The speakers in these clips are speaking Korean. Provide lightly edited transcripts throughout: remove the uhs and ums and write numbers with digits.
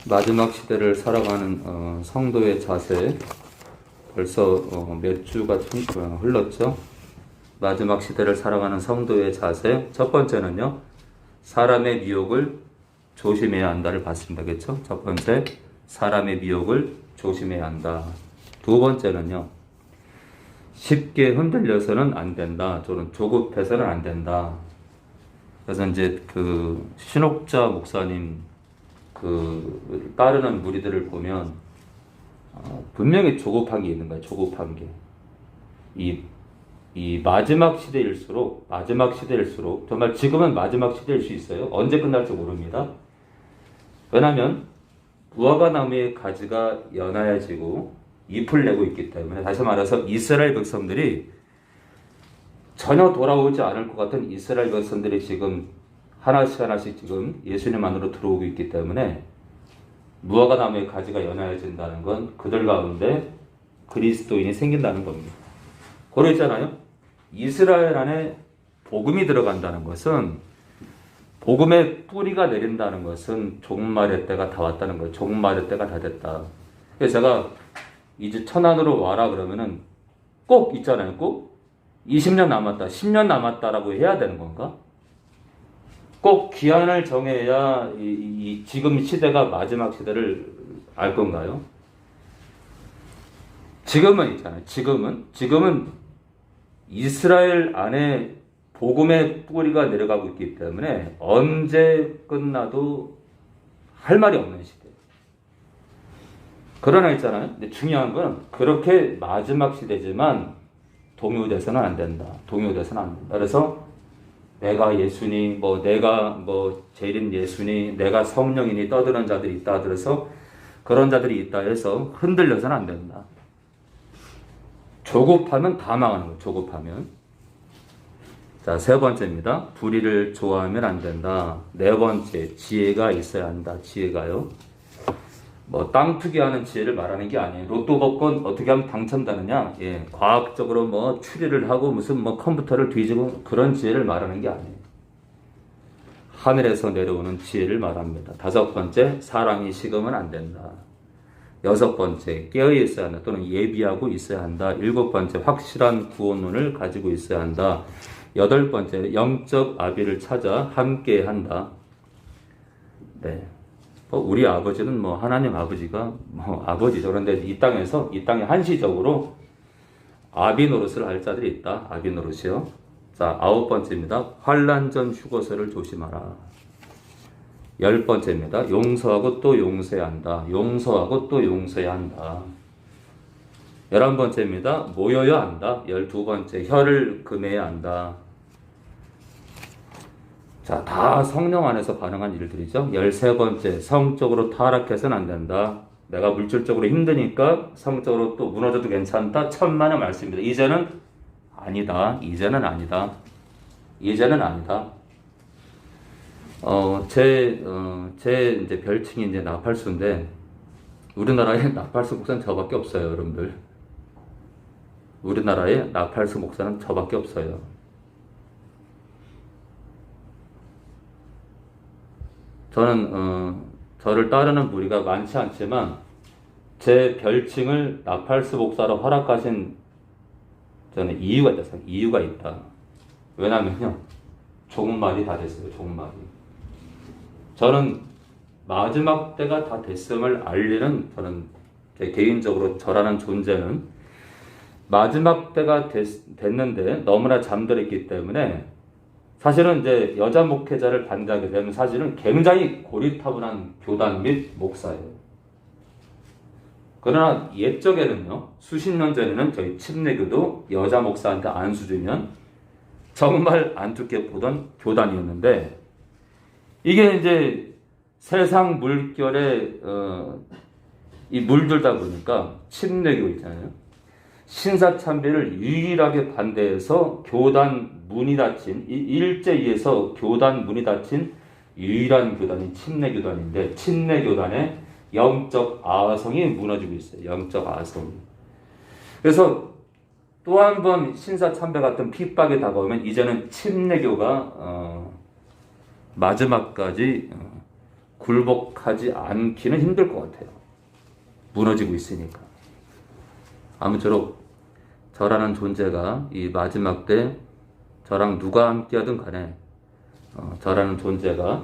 마지막 시대를 살아가는 성도의 자세 벌써 몇 주가 흘렀죠. 마지막 시대를 살아가는 성도의 자세 첫 번째는요, 사람의 미혹을 조심해야 한다를 봤습니다. 그렇죠? 첫 번째, 사람의 미혹을 조심해야 한다. 두 번째는요, 쉽게 흔들려서는 안 된다. 저는 조급해서는 안 된다. 그래서 이제 그 신옥자 목사님 따르는 무리들을 보면 분명히 조급한 게 있는 거예요. 조급한 게. 이 마지막 시대일수록 정말 지금은 마지막 시대일 수 있어요. 언제 끝날지 모릅니다. 왜냐하면 무화과 나무의 가지가 연하여지고 잎을 내고 있기 때문에, 다시 말해서 이스라엘 백성들이 전혀 돌아오지 않을 것 같은 이스라엘 백성들이 지금 하나씩 지금 예수님 안으로 들어오고 있기 때문에 무화과 나무의 가지가 연하여진다는 건 그들 가운데 그리스도인이 생긴다는 겁니다. 그러잖아요. 이스라엘 안에 복음이 들어간다는 것은, 복음의 뿌리가 내린다는 것은 종말의 때가 다 왔다는 거예요. 종말의 때가 다 됐다. 그래서 제가 이제 천안으로 와라 그러면은 꼭 있잖아요. 꼭 20년 남았다, 10년 남았다라고 해야 되는 건가? 꼭 기한을 정해야 지금 시대가 마지막 시대를 알 건가요? 지금은 있잖아요. 지금은 이스라엘 안에 복음의 뿌리가 내려가고 있기 때문에 언제 끝나도 할 말이 없는 시대. 그러나 있잖아요. 근데 중요한 건 그렇게 마지막 시대지만 동요돼서는 안 된다. 그래서 내가 예수니, 내가 재림 예수니, 내가 성령이니 떠드는 자들이 있다. 그래서 그런 자들이 있다 해서 흔들려서는 안 된다. 조급하면 다 망하는 거예요. 조급하면. 자, 세 번째입니다. 불의를 좋아하면 안 된다. 네 번째, 지혜가 있어야 한다. 지혜가요. 땅 투기하는 지혜를 말하는 게 아니에요. 로또 복권 어떻게 하면 당첨되느냐? 예, 과학적으로 추리를 하고 무슨 컴퓨터를 뒤지고 그런 지혜를 말하는 게 아니에요. 하늘에서 내려오는 지혜를 말합니다. 다섯 번째, 사랑이 식으면 안 된다. 여섯 번째, 깨어 있어야 한다. 또는 예비하고 있어야 한다. 일곱 번째, 확실한 구원론을 가지고 있어야 한다. 여덟 번째, 영적 아비를 찾아 함께 한다. 네. 우리 아버지는 하나님 아버지가 아버지죠. 그런데 이 땅에 한시적으로 아비 노릇을 할 자들이 있다. 아비 노릇이요. 자, 아홉 번째입니다. 환난 전 휴거설을 조심하라. 열 번째입니다. 용서하고 또 용서해야 한다. 열한 번째입니다. 모여야 한다. 12번째, 혀를 금해야 한다. 자, 다 성령 안에서 가능한 일들이죠. 13번째, 성적으로 타락해서는 안 된다. 내가 물질적으로 힘드니까 성적으로 또 무너져도 괜찮다. 천만의 말씀입니다. 이제는 아니다. 제 이제 별칭이 이제 나팔수인데, 우리나라에 나팔수 목사는 저밖에 없어요, 여러분들. 우리나라에 나팔수 목사는 저밖에 없어요. 저는 저를 따르는 무리가 많지 않지만 제 별칭을 나팔수 목사로 허락하신 저는 이유가 있다. 왜냐면요, 종말이 다 됐어요. 저는 마지막 때가 다 됐음을 알리는, 저는 제 개인적으로 저라는 존재는 마지막 때가 됐는데 너무나 잠들었기 때문에, 사실은 이제 여자 목회자를 반대하게 되면 사실은 굉장히 고리타분한 교단 및 목사예요. 그러나 옛적에는요, 수십 년 전에는 저희 침례교도 여자 목사한테 안수 주면 정말 안투게 보던 교단이었는데, 이게 이제 세상 물결에 물들다 보니까 침례교 있잖아요. 신사참배를 유일하게 반대해서 교단 문이 닫힌, 일제히에서 교단 문이 닫힌 유일한 교단이 침례교단인데, 침례교단의 영적 아성이 무너지고 있어요. 영적 아성이. 그래서 또 한 번 신사참배 같은 핍박이 다가오면 이제는 침례교가 마지막까지 굴복하지 않기는 힘들 것 같아요. 무너지고 있으니까. 아무쪼록 저라는 존재가 이 마지막 때 저랑 누가 함께하든 간에 저라는 존재가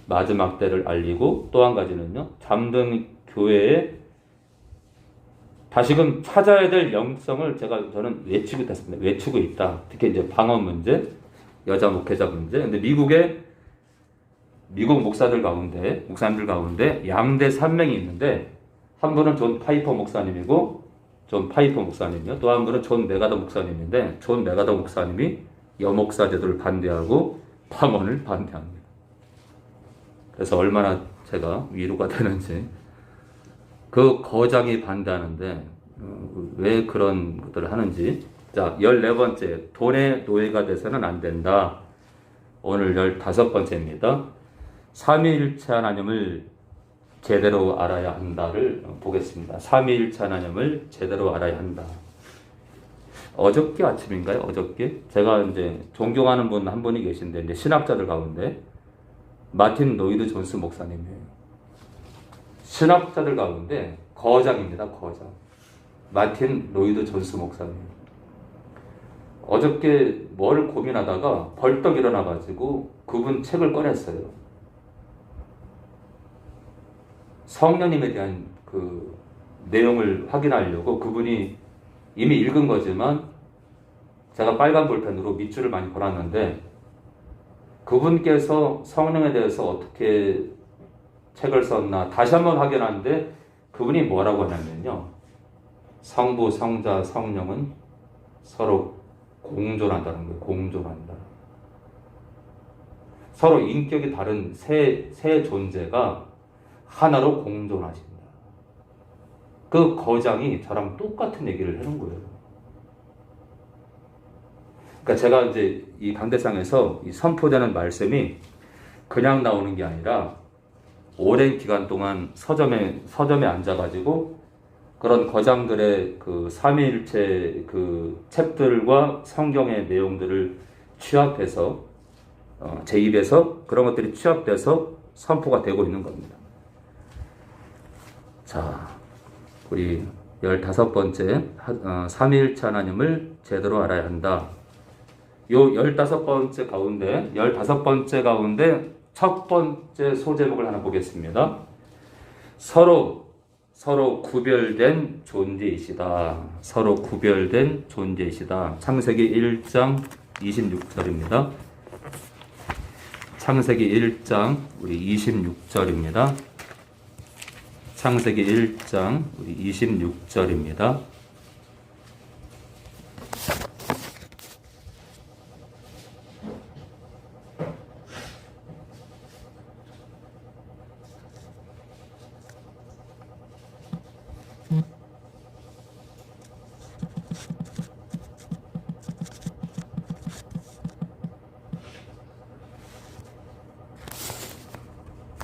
마지막 때를 알리고, 또 한 가지는요, 잠든 교회에 다시금 찾아야 될 영성을 저는 외치고 있다. 특히 이제 방언 문제, 여자 목회자 문제. 근데 미국 목사님들 가운데 양대 산맥이 있는데, 한 분은 존 파이퍼 목사님이고, 또 한 분은 존 메가더 목사님인데, 존 메가더 목사님이 여목사 제도를 반대하고 방언을 반대합니다. 그래서 얼마나 제가 위로가 되는지. 그 거장이 반대하는데 왜 그런 것들을 하는지. 자, 14번째, 돈의 노예가 돼서는 안 된다. 오늘 15번째입니다. 삼위일체 하나님을 제대로 알아야 한다를 보겠습니다. 삼위일체 하나님을 제대로 알아야 한다. 어저께 아침인가요? 어저께? 제가 이제 존경하는 분 한 분이 계신데, 이제 신학자들 가운데 마틴 로이드 존스 목사님이에요. 신학자들 가운데 거장입니다. 거장. 마틴 로이드 존스 목사님. 어저께 뭘 고민하다가 벌떡 일어나가지고 그분 책을 꺼냈어요. 성령님에 대한 그 내용을 확인하려고. 그분이 이미 읽은 거지만 제가 빨간 볼펜으로 밑줄을 많이 걸었는데, 그분께서 성령에 대해서 어떻게 책을 썼나 다시 한번 확인하는데, 그분이 뭐라고 하냐면요, 성부, 성자, 성령은 서로 공존한다는 거예요. 공존한다. 서로 인격이 다른 세 존재가 하나로 공존하신다. 그 거장이 저랑 똑같은 얘기를 하는 거예요. 그러니까 제가 이제 이 강대상에서 이 선포되는 말씀이 그냥 나오는 게 아니라, 오랜 기간 동안 서점에 앉아가지고 그런 거장들의 그 삼위일체 그 책들과 성경의 내용들을 취합해서 제 입에서 그런 것들이 취합돼서 선포가 되고 있는 겁니다. 자, 우리 15번째, 삼위일체 하나님을 제대로 알아야 한다. 요 15번째 가운데 첫 번째 소제목을 하나 보겠습니다. 서로 구별된 존재이시다. 서로 구별된 존재이시다. 창세기 1장 26절입니다. 창세기 1장 우리 26절입니다. 창세기 1장 우리 26절입니다.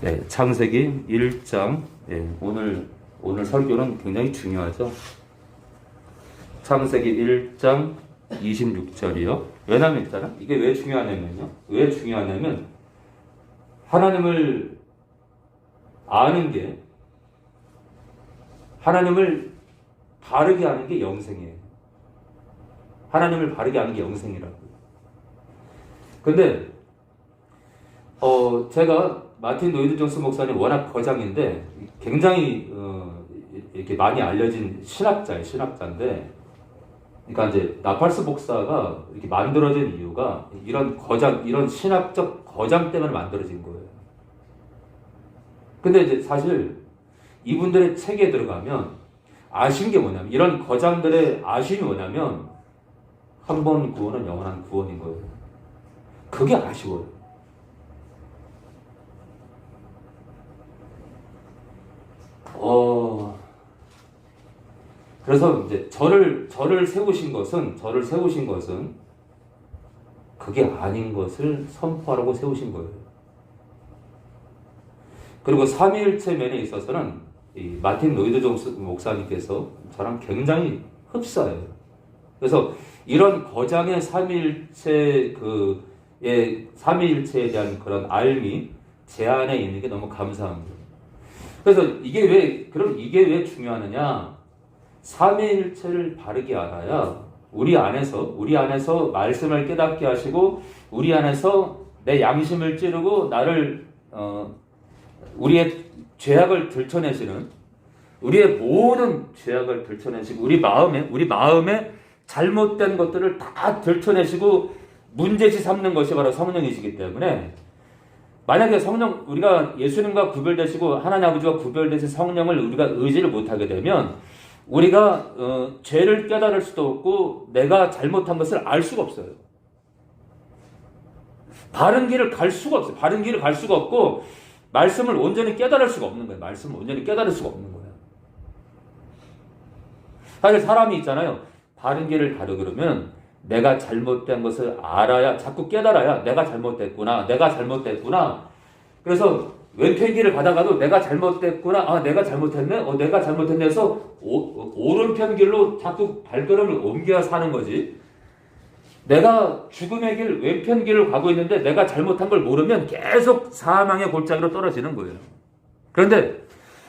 네, 창세기 1장. 네, 오늘 설교는 굉장히 중요하죠. 창세기 1장 26절이요. 왜냐면 있잖아. 이게 왜 중요하냐면 하나님을 아는 게, 하나님을 바르게 아는 게 영생이에요. 하나님을 바르게 아는 게 영생이라고요. 근데 제가 마틴 로이드 존스 목사님 워낙 거장인데 굉장히 이렇게 많이 알려진 신학자인데, 그러니까 이제 나팔스 복사가 이렇게 만들어진 이유가 이런 신학적 거장 때문에 만들어진 거예요. 근데 이제 사실 이분들의 책에 들어가면 아쉬운 게 뭐냐면, 이런 거장들의 아쉬움이 뭐냐면, 한 번 구원은 영원한 구원인 거예요. 그게 아쉬워요. 그래서 이제 저를 세우신 것은 그게 아닌 것을 선포하라고 세우신 거예요. 그리고 삼위일체 면에 있어서는 이 마틴 로이드 존스 목사님께서 저랑 굉장히 흡사해요. 그래서 이런 거장의 삼위일체에 대한 그런 알미, 제 안에 있는 게 너무 감사한 거예요. 그래서 이게 왜 중요하느냐? 삼위일체를 바르게 알아야 우리 안에서 말씀을 깨닫게 하시고 우리 안에서 내 양심을 찌르고 나를 우리의 죄악을 들춰내시는, 우리의 모든 죄악을 들춰내시고 우리 마음에 잘못된 것들을 다 들춰내시고 문제시 삼는 것이 바로 성령이시기 때문에, 만약에 우리가 예수님과 구별되시고 하나님 아버지와 구별되신 성령을 우리가 의지를 못하게 되면 우리가 죄를 깨달을 수도 없고 내가 잘못한 것을 알 수가 없어요. 바른 길을 갈 수가 없어요. 바른 길을 갈 수가 없고 말씀을 온전히 깨달을 수가 없는 거예요. 말씀을 온전히 깨달을 수가 없는 거예요. 사실 사람이 있잖아요. 바른 길을 가려 그러면 내가 잘못된 것을 알아야, 자꾸 깨달아야 내가 잘못됐구나. 그래서 왼편 길을 가다가도 내가 잘못됐구나. 내가 잘못했네. 내가 잘못했네 해서 오른편 길로 자꾸 발걸음을 옮겨 사는 거지. 내가 죽음의 길, 왼편 길을 가고 있는데 내가 잘못한 걸 모르면 계속 사망의 골짜기로 떨어지는 거예요. 그런데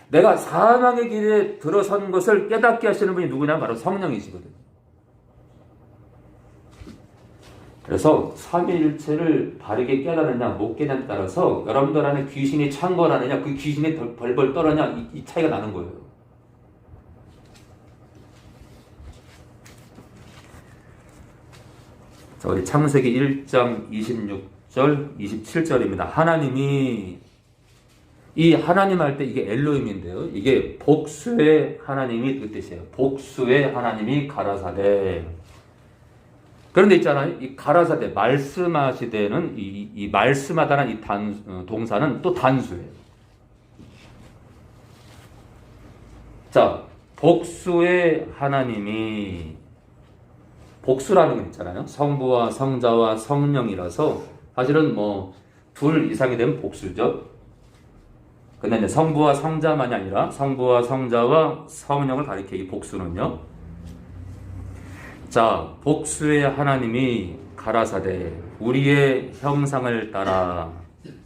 내가 사망의 길에 들어선 것을 깨닫게 하시는 분이 누구냐? 바로 성령이시거든요. 그래서 삼위일체를 바르게 깨달느냐 못 깨달느냐에 따라서 여러분들 안에 귀신이 창궐하느냐, 그 귀신이 벌벌 떨느냐, 이 차이가 나는 거예요. 자, 우리 창세기 1장 26절 27절입니다. 이 하나님 할 때 이게 엘로힘인데요. 이게 복수의 하나님이 그 뜻이에요. 복수의 하나님이 가라사대. 그런데 있잖아요. 이 가라사대, 말씀하시되는 이 말씀하다는 이 동사는 또 단수예요. 자, 복수의 하나님이, 복수라는 건 있잖아요. 성부와 성자와 성령이라서 사실은 둘 이상이 되면 복수죠. 근데 이제 성부와 성자만이 아니라 성부와 성자와 성령을 가리켜 이 복수는요. 자, 복수의 하나님이 가라사대 우리의 형상을 따라.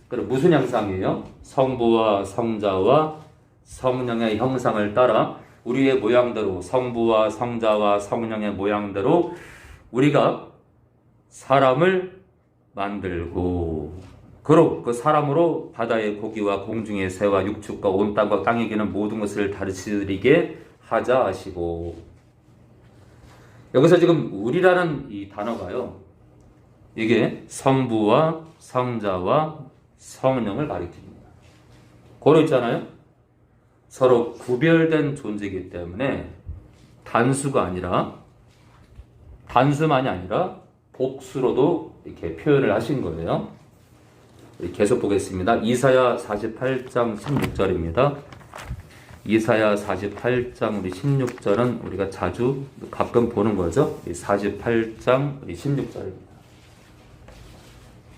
그럼 무슨 형상이에요? 성부와 성자와 성령의 형상을 따라 우리의 모양대로, 성부와 성자와 성령의 모양대로 우리가 사람을 만들고, 그로 그 사람으로 바다의 고기와 공중의 새와 육축과 온 땅과 땅에 기는 모든 것을 다스리게 하자 하시고. 여기서 지금 우리라는 이 단어가요, 이게 성부와 성자와 성령을 가리킵니다. 고로 있잖아요. 서로 구별된 존재이기 때문에 단수만이 아니라 복수로도 이렇게 표현을 하신 거예요. 계속 보겠습니다. 이사야 48장 16절입니다. 이사야 48장 우리 16절은 우리가 가끔 보는 거죠. 48장 우리 16절입니다.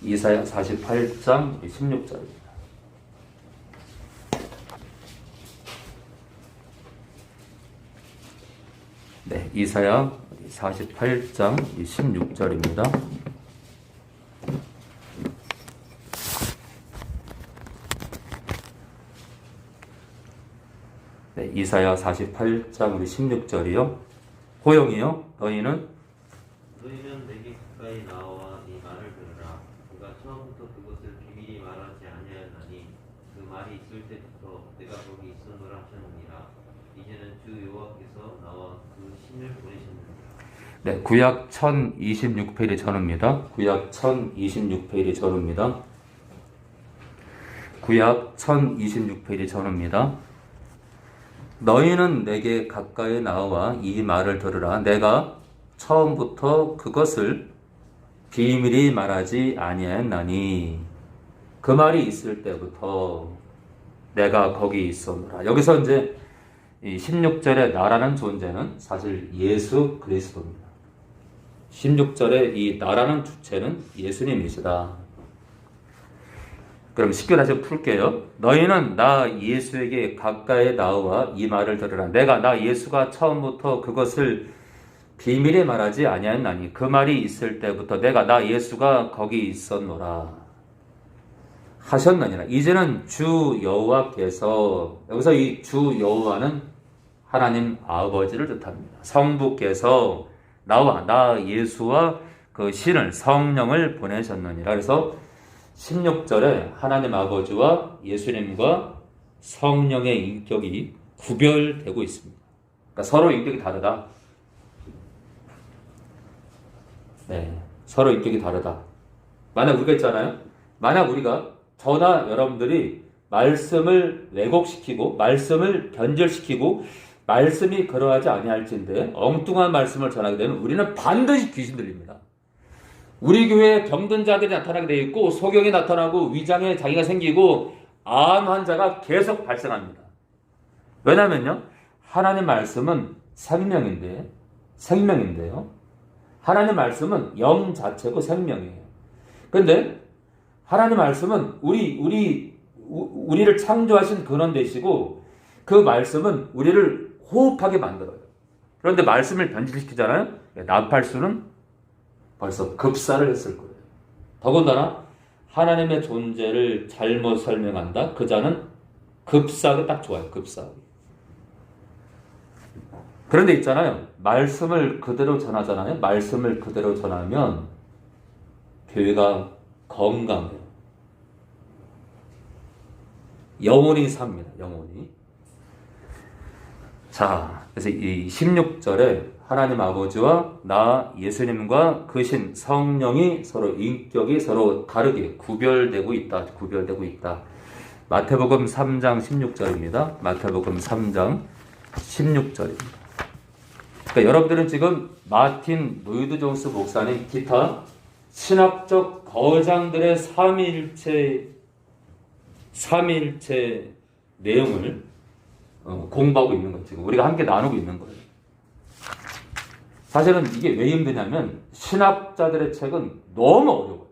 이사야 48장 우리 16절입니다. 네, 이사야 48장 16절입니다. 네, 이사야 48장 우리 16절이요. 호영이요. 너희는 내게 가까이 나와 네 말을 들으라. 그가 처음부터 그것을 비밀히 말하지 아니하였나니 그 말이 있을 때부터 내가 거기 있었노라 하셨느니라. 이제는 주 여호와께서 나와 그 신을 보내셨느니라. 네, 구약 1026페이지 전후입니다. 구약 1026페이지 전후입니다. 구약 1026페이지 전후입니다. 너희는 내게 가까이 나와 이 말을 들으라. 내가 처음부터 그것을 비밀히 말하지 아니하였나니 그 말이 있을 때부터 내가 거기 있었노라. 여기서 이제 이 16절의 나라는 존재는 사실 예수 그리스도입니다. 16절의 이 나라는 주체는 예수님이시다. 그럼 쉽게 다시 풀게요. 너희는 나 예수에게 가까이 나와 이 말을 들으라. 나 예수가 처음부터 그것을 비밀에 말하지 아니하였나니 그 말이 있을 때부터 나 예수가 거기 있었노라. 하셨느니라. 이제는 주 여호와께서, 여기서 이 주 여호와는 하나님 아버지를 뜻합니다. 성부께서 나 예수와 그 신을 성령을 보내셨느니라. 그래서 16절에 하나님 아버지와 예수님과 성령의 인격이 구별되고 있습니다. 그러니까 서로 인격이 다르다. 네, 서로 인격이 다르다. 만약 우리가 있잖아요. 만약 우리가 저나 여러분들이 말씀을 왜곡시키고 말씀을 변절시키고 말씀이 그러하지 아니할진데 엉뚱한 말씀을 전하게 되면 우리는 반드시 귀신 들립니다. 우리 교회에 병든 자들이 나타나게 되어 있고 소경이 나타나고 위장에 장애가 생기고 암 환자가 계속 발생합니다. 왜냐면요, 하나님 말씀은 생명인데요. 하나님 말씀은 영 자체고 생명이에요. 근데 하나님 말씀은 우리를 창조하신 근원 되시고 그 말씀은 우리를 호흡하게 만들어요. 그런데 말씀을 변질시키잖아요. 나팔수는 벌써 급사를 했을 거예요. 더군다나 하나님의 존재를 잘못 설명한다. 그 자는 급사하기 딱 좋아요. 급사하기. 그런데 있잖아요. 말씀을 그대로 전하잖아요. 말씀을 그대로 전하면 교회가 건강해요. 영혼이 삽니다. 영혼이. 자, 그래서 이 16절에 하나님 아버지와 나 예수님과 그 신 성령이 서로 인격이 서로 다르게 구별되고 있다. 마태복음 3장 16절입니다. 마태복음 3장 16절입니다. 그러니까 여러분들은 지금 마틴 로이드 존스 목사님 기타 신학적 거장들의 삼위일체 내용을 공부하고 있는 거예요. 지금 우리가 함께 나누고 있는 거예요. 사실은 이게 왜 힘드냐면 신학자들의 책은 너무 어려워요.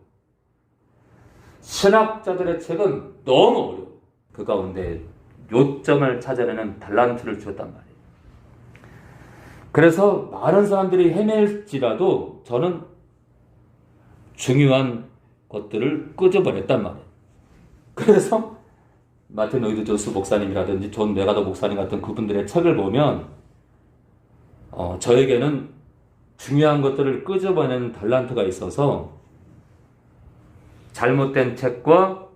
신학자들의 책은 너무 어려워요. 그 가운데 요점을 찾아내는 달란트를 주었단 말이에요. 그래서 많은 사람들이 헤맬지라도 저는 중요한 것들을 끄집어냈단 말이에요. 그래서 마틴 로이드 존스 목사님이라든지 존 메가더 목사님 같은 그분들의 책을 보면 저에게는 중요한 것들을 끄집어내는 달란트가 있어서 잘못된 책과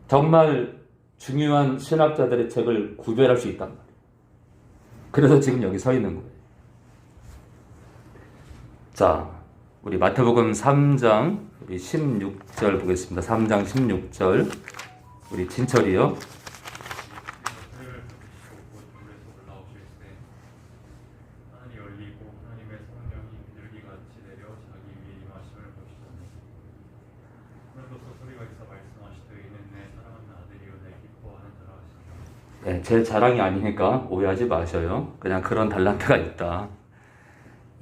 정말 중요한 신학자들의 책을 구별할 수 있단 말이에요. 그래서 지금 여기 서 있는 거예요. 자, 우리 마태복음 3장 우리 16절 보겠습니다. 3장 16절 우리 진철이요. 네, 제 자랑이 아니니까 오해하지 마셔요. 그냥 그런 달란트가 있다.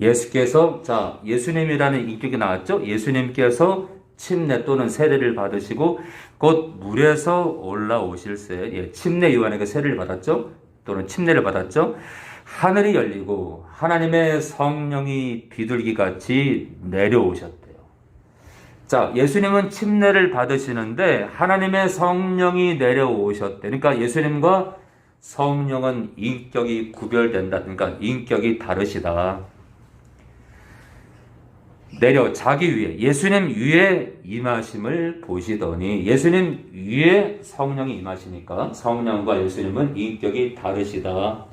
예수께서, 자, 예수님이라는 인격이 나왔죠? 예수님께서 침례 또는 세례를 받으시고 곧 물에서 올라오실세. 침례 요한에게 세례를 받았죠? 또는 침례를 받았죠? 하늘이 열리고 하나님의 성령이 비둘기같이 내려오셨대요. 자, 예수님은 침례를 받으시는데 하나님의 성령이 내려오셨대. 그러니까 예수님과 성령은 인격이 구별된다. 그러니까 인격이 다르시다. 내려 자기 위에 예수님 위에 임하심을 보시더니 예수님 위에 성령이 임하시니까 성령과 예수님은 인격이 다르시다.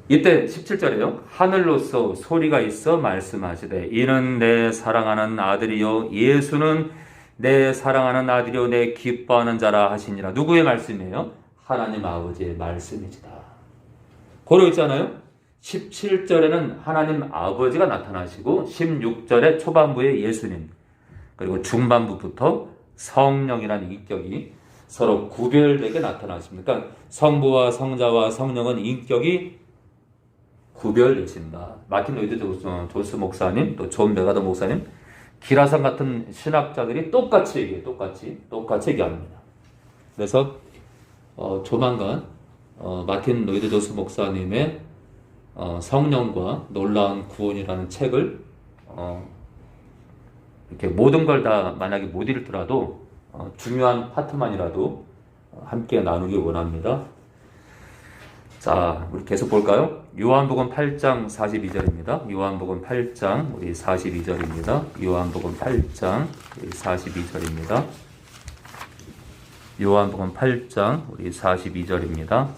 이때 17절에요. 하늘로서 소리가 있어 말씀하시되 이는 내 사랑하는 아들이요 예수는 내 사랑하는 아들이요 내 기뻐하는 자라 하시니라. 누구의 말씀이에요? 하나님 아버지의 말씀이지다. 고려 있잖아요. 17절에는 하나님 아버지가 나타나시고 16절에 초반부에 예수님 그리고 중반부부터 성령이라는 인격이 서로 구별되게 나타나십니다. 그러니까 성부와 성자와 성령은 인격이 구별되신다. 마틴 로이드 존스 목사님, 또 존 메가더 목사님, 기라상 같은 신학자들이 똑같이 얘기해요. 똑같이 얘기합니다. 그래서 조만간 마틴 로이드 존스 목사님의 성령과 놀라운 구원이라는 책을 이렇게 모든 걸 다 만약에 못 읽더라도 중요한 파트만이라도 함께 나누기 원합니다. 자, 우리 계속 볼까요? 요한복음 8장 42절입니다. 요한복음 8장 우리 42절입니다. 요한복음 8장 우리 42절입니다. 요한복음 8장 우리 42절입니다.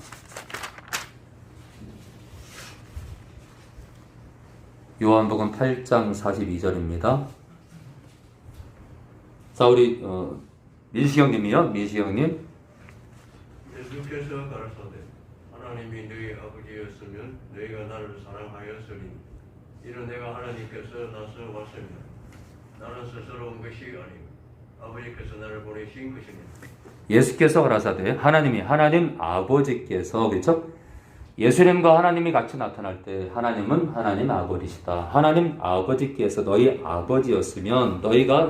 요한복음 8장 42절입니다. 자, 우리 민시경님이요. 민시경님. 예수께서 가라사대 하나님이 너희 아버지였으면 너희가 나를 사랑하였으리니 이는 내가 하나님께서 나서 왔으며 나는 스스로 온 것이 아니고 아버지께서 나를 보내신 것이니라. 예수께서 가라사대 하나님 아버지께서, 그렇죠? 예수님과 하나님이 같이 나타날 때 하나님은 하나님 아버지시다. 하나님 아버지께서 너희 아버지였으면 너희가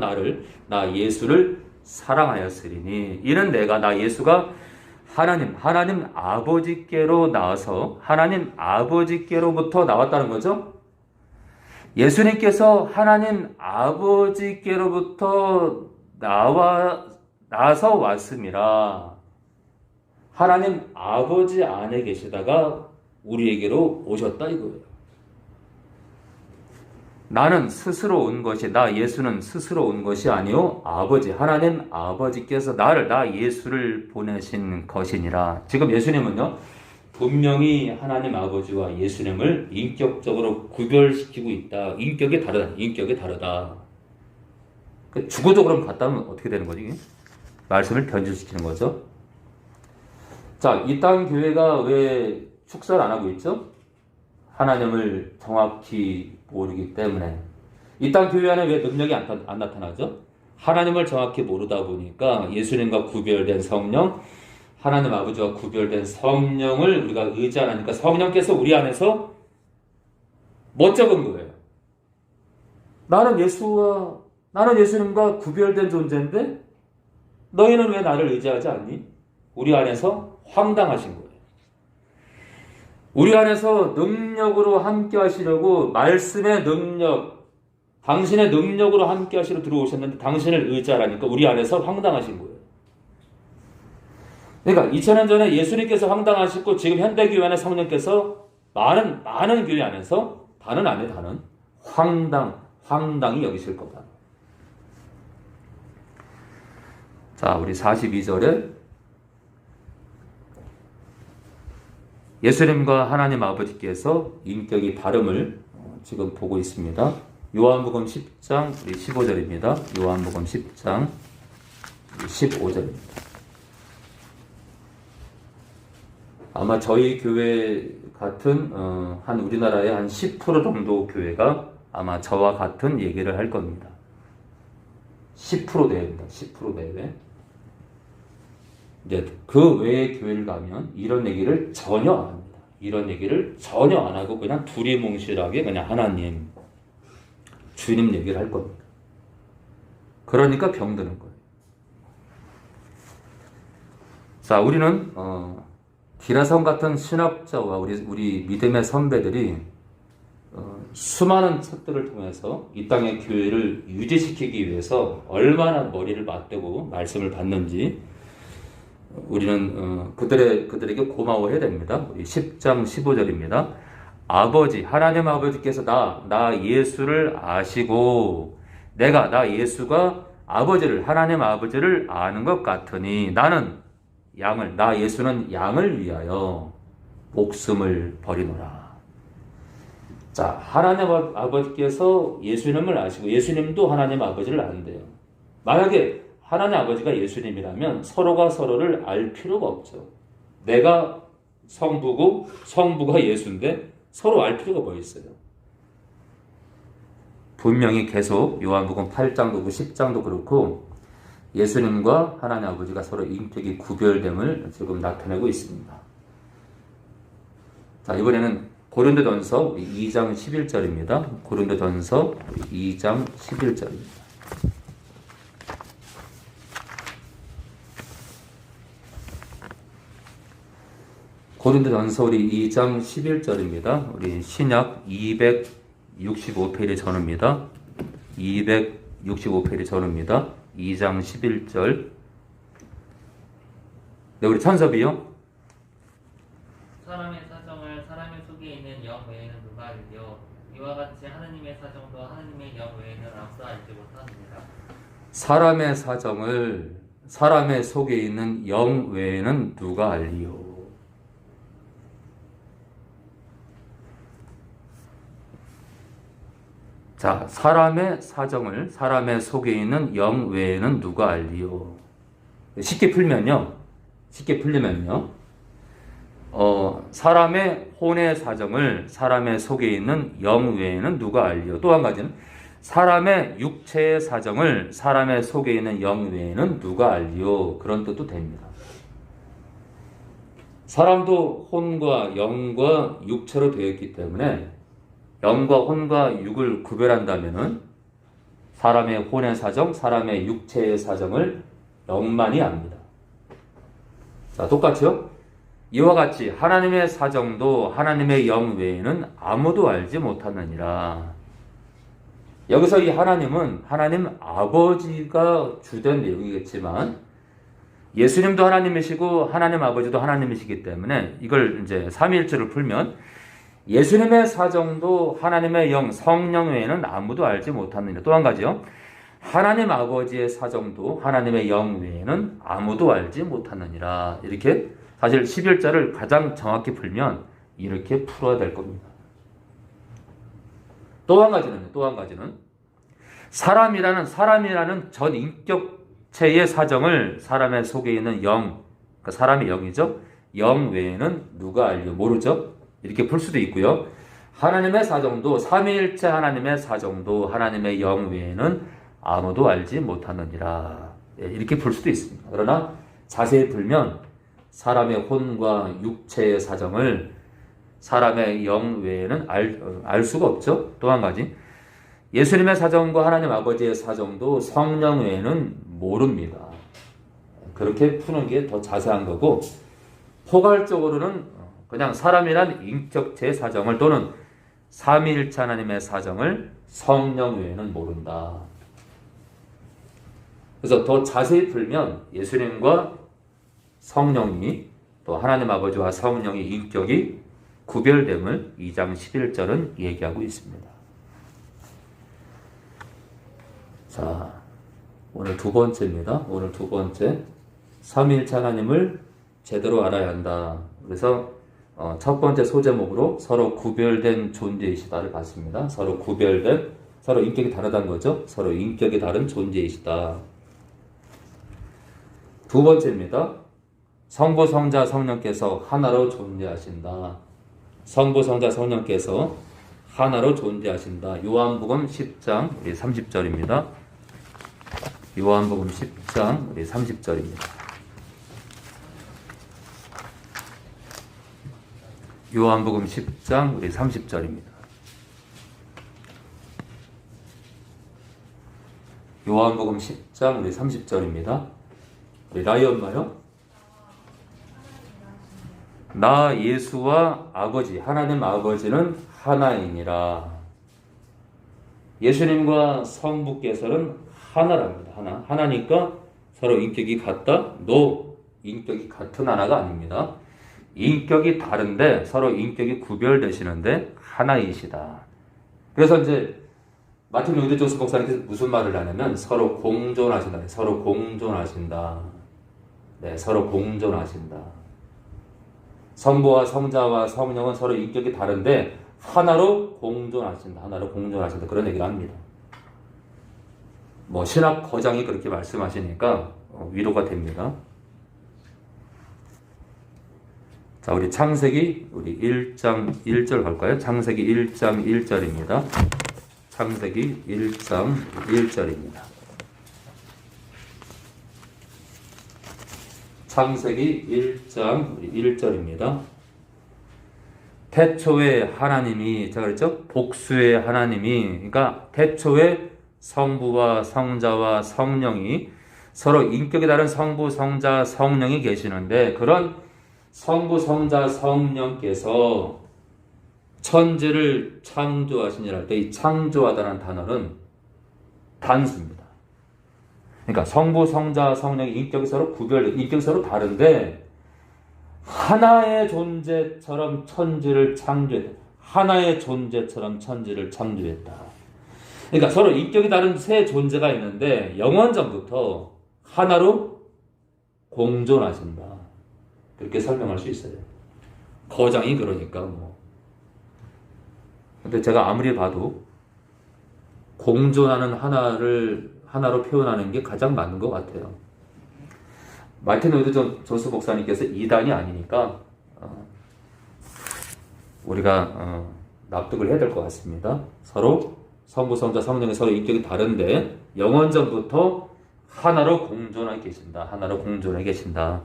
나 예수를 사랑하였으리니 이는 내가 나 예수가 하나님 아버지께로 나와서 하나님 아버지께로부터 나왔다는 거죠. 예수님께서 하나님 아버지께로부터 나서 왔음이라. 하나님 아버지 안에 계시다가 우리에게로 오셨다 이거예요. 나는 스스로 온 것이, 나 예수는 스스로 온 것이 아니요 아버지, 하나님 아버지께서 나 예수를 보내신 것이니라. 지금 예수님은요 분명히 하나님 아버지와 예수님을 인격적으로 구별시키고 있다. 인격이 다르다. 주거적으로 갔다 하면 어떻게 되는 거지? 말씀을 변질시키는 거죠. 자, 이 땅 교회가 왜 축사를 안 하고 있죠? 하나님을 정확히 모르기 때문에. 이 땅 교회 안에 왜 능력이 안 나타나죠? 하나님을 정확히 모르다 보니까 예수님과 구별된 성령, 하나님 아버지와 구별된 성령을 우리가 의지 안 하니까 성령께서 우리 안에서 못 적은 거예요. 나는 예수님과 구별된 존재인데 너희는 왜 나를 의지하지 않니? 우리 안에서 황당하신 거예요. 우리 안에서 능력으로 함께 하시려고 말씀의 능력, 당신의 능력으로 함께 하시러 들어오셨는데 당신을 의지하라니까 우리 안에서 황당하신 거예요. 그러니까 2000년 전에 예수님께서 황당하시고 지금 현대교회 안에 성령께서 많은 교회 안에서 다는 황당히 여기실 거다. 자, 우리 42절에 예수님과 하나님 아버지께서 인격이 다름을 지금 보고 있습니다. 요한복음 10장 15절입니다. 요한복음 10장 15절입니다. 아마 저희 교회 같은 한 우리나라의 한 10% 정도 교회가 아마 저와 같은 얘기를 할 겁니다. 10% 내외입니다. 10% 내외. 이제 그 외의 교회를 가면 이런 얘기를 전혀 안 합니다. 이런 얘기를 전혀 안 하고 그냥 두리뭉실하게 그냥 하나님, 주님 얘기를 할 겁니다. 그러니까 병드는 거예요. 자, 우리는 디라성 같은 신학자와 우리 믿음의 선배들이 수많은 책들을 통해서 이 땅의 교회를 유지시키기 위해서 얼마나 머리를 맞대고 말씀을 받는지 우리는 그들에게 고마워해야 됩니다. 우리 10장 15절입니다. 하나님 아버지께서 나 예수를 아시고 나 예수가 하나님 아버지를 아는 것 같으니 나 예수는 양을 위하여 목숨을 버리노라. 자, 하나님 아버지께서 예수님을 아시고 예수님도 하나님 아버지를 아는데요. 만약에 하나님 아버지가 예수님이라면 서로가 서로를 알 필요가 없죠. 내가 성부고 성부가 예수인데 서로 알 필요가 뭐 있어요? 분명히 계속 요한복음 8장도 그렇고 10장도 그렇고 예수님과 하나님 아버지가 서로 인격이 구별됨을 지금 나타내고 있습니다. 자, 이번에는 고린도전서 2장 11절입니다. 고린도전서 2장 11절입니다. 고린도전서 2장 11절입니다. 우리 신약 265페이지 전후입니다. 265 65페이지 전후입니다. 2장 11절. 네, 우리 찬섭이요. 사람의 사정을 사람의 속에 있는 영 외에는 누가 알리요? 이와 같이 하느님의 사정도 하느님의 영 외에는 아무도 알지 못하느니라. 사람의 사정을 사람의 속에 있는 영 외에는 누가 알리요? 자, 사람의 사정을 사람의 속에 있는 영 외에는 누가 알리요? 쉽게 풀면요. 사람의 혼의 사정을 사람의 속에 있는 영 외에는 누가 알리요? 또 한 가지는 사람의 육체의 사정을 사람의 속에 있는 영 외에는 누가 알리요? 그런 뜻도 됩니다. 사람도 혼과 영과 육체로 되어 있기 때문에 영과 혼과 육을 구별한다면은 사람의 혼의 사정, 사람의 육체의 사정을 영만이 압니다. 자, 똑같죠? 이와 같이 하나님의 사정도 하나님의 영 외에는 아무도 알지 못하느니라. 여기서 이 하나님은 하나님 아버지가 주된 내용이겠지만 예수님도 하나님이시고 하나님 아버지도 하나님이시기 때문에 이걸 이제 삼위일체를 풀면 예수님의 사정도 하나님의 영, 성령 외에는 아무도 알지 못하느니라. 또 한 가지요. 하나님 아버지의 사정도 하나님의 영 외에는 아무도 알지 못하느니라. 이렇게 사실 11절을 가장 정확히 풀면 이렇게 풀어야 될 겁니다. 또 한 가지는 사람이라는 전 인격체의 사정을 사람의 속에 있는 영, 그러니까 사람의 영이죠. 영 외에는 누가 알려 모르죠. 이렇게 풀 수도 있고요. 하나님의 사정도 삼위일체 하나님의 사정도 하나님의 영 외에는 아무도 알지 못하느니라. 이렇게 풀 수도 있습니다. 그러나 자세히 풀면 사람의 혼과 육체의 사정을 사람의 영 외에는 알 수가 없죠. 또 한 가지 예수님의 사정과 하나님 아버지의 사정도 성령 외에는 모릅니다. 그렇게 푸는 게 더 자세한 거고 포괄적으로는 그냥 사람이란 인격체의 사정을 또는 삼위일체 하나님의 사정을 성령 외에는 모른다. 그래서 더 자세히 풀면 예수님과 성령이 또 하나님 아버지와 성령의 인격이 구별됨을 2장 11절은 얘기하고 있습니다. 자, 오늘 두 번째입니다. 오늘 두 번째, 삼위일체 하나님을 제대로 알아야 한다. 그래서 첫 번째 소제목으로 서로 구별된 존재이시다를 봤습니다. 서로 구별된, 서로 인격이 다르다는 거죠. 서로 인격이 다른 존재이시다. 두 번째입니다. 성부, 성자, 성령께서 하나로 존재하신다. 성부, 성자, 성령께서 하나로 존재하신다. 요한복음 10장 우리 30절입니다. 요한복음 10장 우리 30절입니다. 요한복음 10장 우리 30절입니다. 요한복음 10장 우리 30절입니다. 우리 라이 엄마요. 나 예수와 아버지 하나님 아버지는 하나이니라. 예수님과 성부께서는 하나랍니다. 하나니까 서로 인격이 같다? 인격이 같은 하나가 아닙니다. 인격이 다른데 서로 인격이 구별되시는데 하나이시다. 그래서 이제 마틴 루이드 존스 목사님께서 무슨 말을 하냐면 서로 공존하신다. 서로 공존하신다. 네, 서로 공존하신다. 성부와 성자와 성령은 서로 인격이 다른데 하나로 공존하신다. 하나로 공존하신다. 그런 얘기를 합니다. 뭐 신학 거장이 그렇게 말씀하시니까 위로가 됩니다. 자, 우리 창세기 우리 1장 1절 갈까요? 창세기 1장 1절입니다. 창세기 1장 1절입니다. 창세기 1장 1절입니다. 태초에 하나님이, 제가 그랬죠? 복수의 하나님이, 그러니까 태초에 성부와 성자와 성령이 서로 인격이 다른 성부, 성자, 성령이 계시는데 그런 성부, 성자, 성령께서 천지를 창조하시니라 할 때 이 창조하다는 단어는 단수입니다. 그러니까 성부, 성자, 성령의 인격이 서로 인격이 서로 다른데 하나의 존재처럼 천지를 창조했다. 하나의 존재처럼 천지를 창조했다. 그러니까 서로 인격이 다른 세 존재가 있는데 영원전부터 하나로 공존하신다. 그렇게 설명할 수 있어요. 거장이 그러니까 뭐. 근데 제가 아무리 봐도 공존하는 하나로 표현하는 게 가장 맞는 것 같아요. 마틴 로이드 존스 목사님께서 이단이 아니니까 우리가 납득을 해야 될 것 같습니다. 서로 성부, 성자, 성령이 서로 인격이 다른데 영원전부터 하나로 공존하게 계신다. 하나로 공존하게 계신다.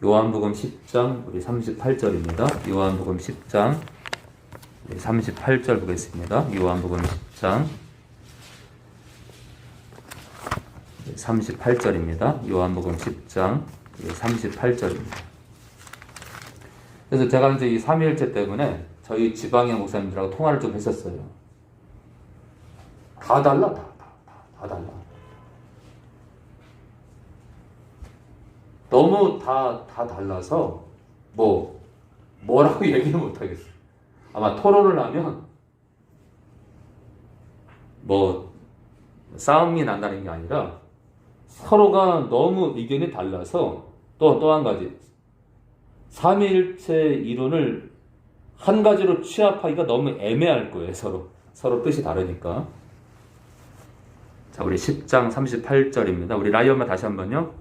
요한복음 10장 우리 38절입니다. 요한복음 10장 38절 보겠습니다. 요한복음 10장 38절입니다. 요한복음 10장 38절입니다. 그래서 제가 이제 이 삼위일체 때문에 저희 지방의 목사님들하고 통화를 좀 했었어요. 다 달라, 다 달라. 너무 다 달라서 뭐라고 얘기를 못 하겠어요. 아마 토론을 하면 싸움이 난다는 게 아니라 서로가 너무 의견이 달라서 또 한 가지 삼위일체 이론을 한 가지로 취합하기가 너무 애매할 거예요. 서로 뜻이 다르니까. 자, 우리 10장 38절입니다. 우리 라이언만 다시 한번요.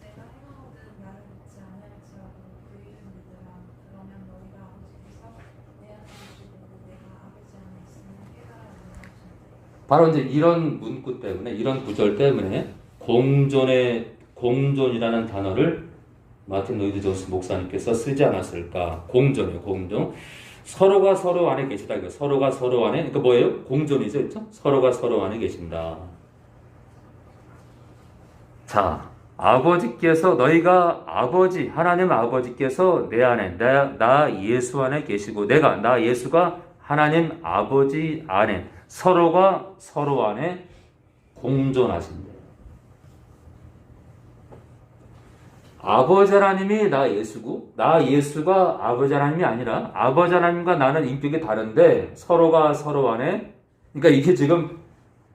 내가 행하거든 나를 믿지 아니할지라도 그 이름 믿으라. 그러면 너희가 아버지께서 내 안에 계시고 내가 아버지 안에 있으면 깨달아 알라. 바로 이제 이런 문구 때문에, 이런 구절 때문에 공존이라는 단어를 마틴 로이드 존스 목사님께서 쓰지 않았을까? 공존이에요, 공존. 서로가 서로 안에 계시다. 서로가 서로 안에, 그러니까 뭐예요? 공존이죠, 그렇죠? 서로가 서로 안에 계신다. 자, 아버지께서 너희가 하나님 아버지께서 내 안에, 나 예수 안에 계시고 나 예수가 하나님 아버지 안에, 서로가 서로 안에 공존하신다. 아버지 하나님이 나 예수고 나 예수가 아버지 하나님이 아니라 아버지 하나님과 나는 인격이 다른데 서로가 서로 안에, 그러니까 이게 지금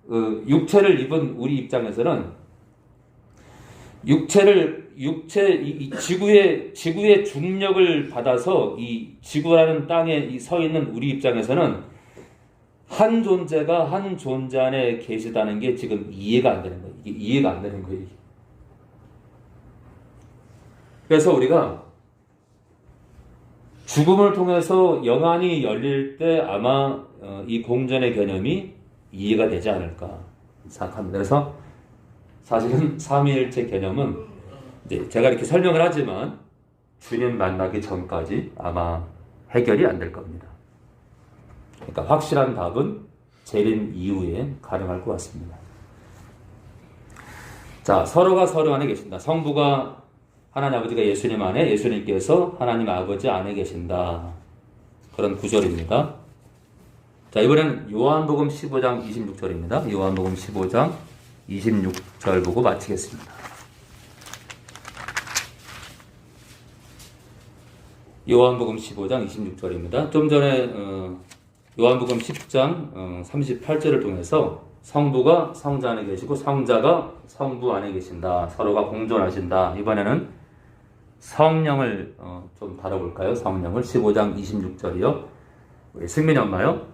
육체를 입은 우리 입장에서는 이 지구의 중력을 받아서 이 지구라는 땅에 서 있는 우리 입장에서는 한 존재가 한 존재 안에 계시다는 게 지금 이해가 안 되는 거예요. 이게 이해가 안 되는 거예요. 그래서 우리가 죽음을 통해서 영안이 열릴 때 아마 이 공존의 개념이 이해가 되지 않을까 생각합니다. 그래서 사실은 삼위일체 개념은 이제 제가 이렇게 설명을 하지만 주님 만나기 전까지 아마 해결이 안 될 겁니다. 그러니까 확실한 답은 재림 이후에 가능할 것 같습니다. 자, 서로가 서로 안에 계신다. 성부가 하나님 아버지가 예수님 안에, 예수님께서 하나님 아버지 안에 계신다. 그런 구절입니다. 자, 이번에는 요한복음 15장 26절입니다. 요한복음 15장 26절 보고 마치겠습니다. 요한복음 15장 26절입니다. 좀 전에 요한복음 10장 38절을 통해서 성부가 성자 안에 계시고 성자가 성부 안에 계신다. 서로가 공존하신다. 이번에는 성령을 좀 다뤄볼까요? 성령을 15장 26절이요. 우리 승민이 엄마요.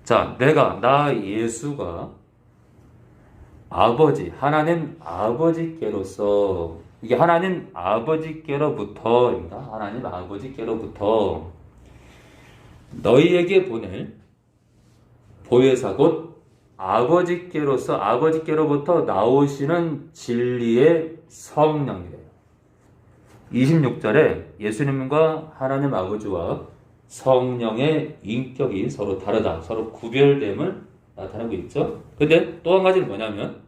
자, 나 예수가 하나님 아버지께로서, 이게 하나님 아버지께로부터입니다. 하나님 아버지께로부터 너희에게 보낼 보혜사 곧 아버지께로부터 나오시는 진리의 성령이래요. 26절에 예수님과 하나님 아버지와 성령의 인격이 서로 다르다, 서로 구별됨을 나타내고 있죠. 근데 또 한 가지는 뭐냐면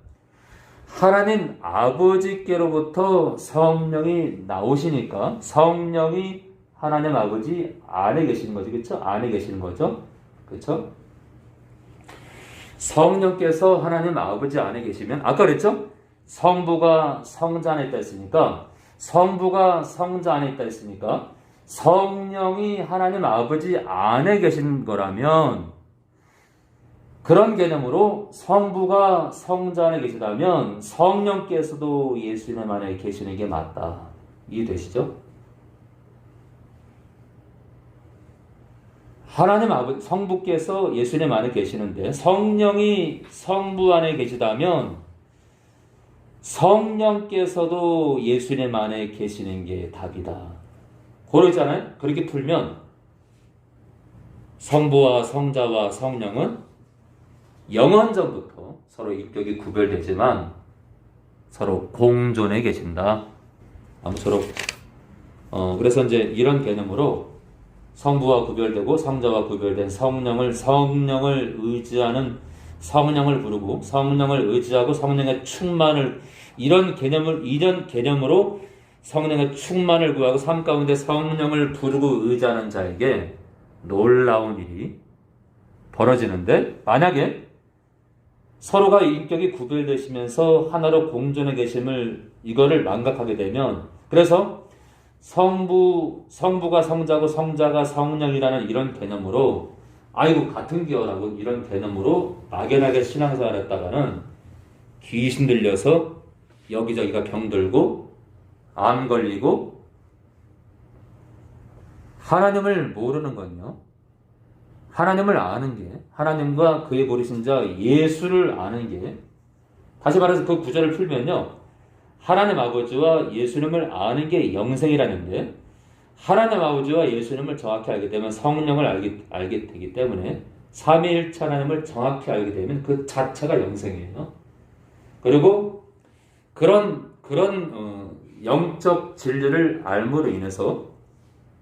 하나님 아버지께로부터 성령이 나오시니까 성령이 하나님 아버지 안에 계시는 거죠. 그렇죠? 안에 계시는 거죠. 그렇죠? 성령께서 하나님 아버지 안에 계시면 아까 그랬죠? 성부가 성자 안에 있다 했으니까 성부가 성자 안에 있다 했으니까 성령이 하나님 아버지 안에 계신 거라면 그런 개념으로 성부가 성자 안에 계시다면 성령께서도 예수님 안에 계시는 게 맞다. 이해되시죠? 하나님 아버지 성부께서 예수님 안에 계시는데 성령이 성부 안에 계시다면 성령께서도 예수님 안에 계시는 게 답이다. 그러잖아요. 그렇게 풀면 성부와 성자와 성령은 영원전부터 서로 인격이 구별되지만 서로 공존해 계신다. 아무쪼록 그래서 이제 이런 개념으로 성부와 구별되고 성자와 구별된 성령을 의지하는 성령을 부르고 성령을 의지하고 성령의 충만을 이런 개념으로 성령의 충만을 구하고 삶 가운데 성령을 부르고 의지하는 자에게 놀라운 일이 벌어지는데 만약에 서로가 인격이 구별되시면서 하나로 공존해 계심을 이거를 망각하게 되면 그래서 성부가 성자고 성자가 성령이라는 이런 개념으로 아이고 같은 기어라고 이런 개념으로 막연하게 신앙생활 했다가는 귀신 들려서 여기저기가 병들고 암 걸리고 하나님을 모르는 건요. 하나님을 아는 게 하나님과 그의 보내신 자 예수를 아는 게 다시 말해서 그 구절을 풀면요. 하나님 아버지와 예수님을 아는 게 영생이라는데 하나님 아버지와 예수님을 정확히 알게 되면 성령을 알게 되기 때문에 삼위일체 하나님을 정확히 알게 되면 그 자체가 영생이에요. 그리고 그런 영적 진리를 알므로 인해서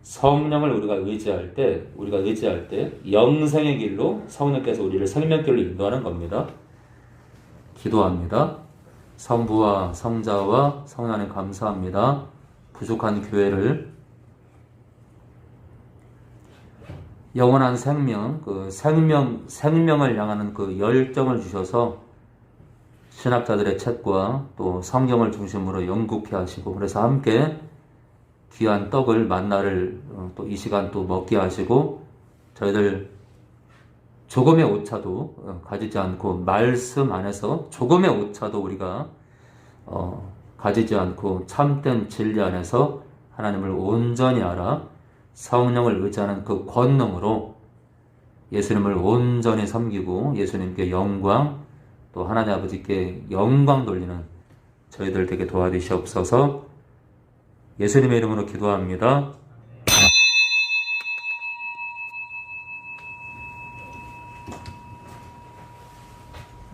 성령을 우리가 의지할 때 영생의 길로 성령께서 우리를 생명길로 인도하는 겁니다. 기도합니다. 성부와 성자와 성령님 감사합니다. 부족한 교회를 영원한 생명, 생명을 향하는 그 열정을 주셔서 신학자들의 책과 또 성경을 중심으로 영국케 하시고 그래서 함께 귀한 떡을 만나를 또 이 시간 또 먹게 하시고 저희들 조금의 오차도 가지지 않고 말씀 안에서 조금의 오차도 우리가 가지지 않고 참된 진리 안에서 하나님을 온전히 알아 성령을 의지하는 그 권능으로 예수님을 온전히 섬기고 예수님께 영광 또 하나님 아버지께 영광 돌리는 저희들 되게 도와주시옵소서. 예수님의 이름으로 기도합니다.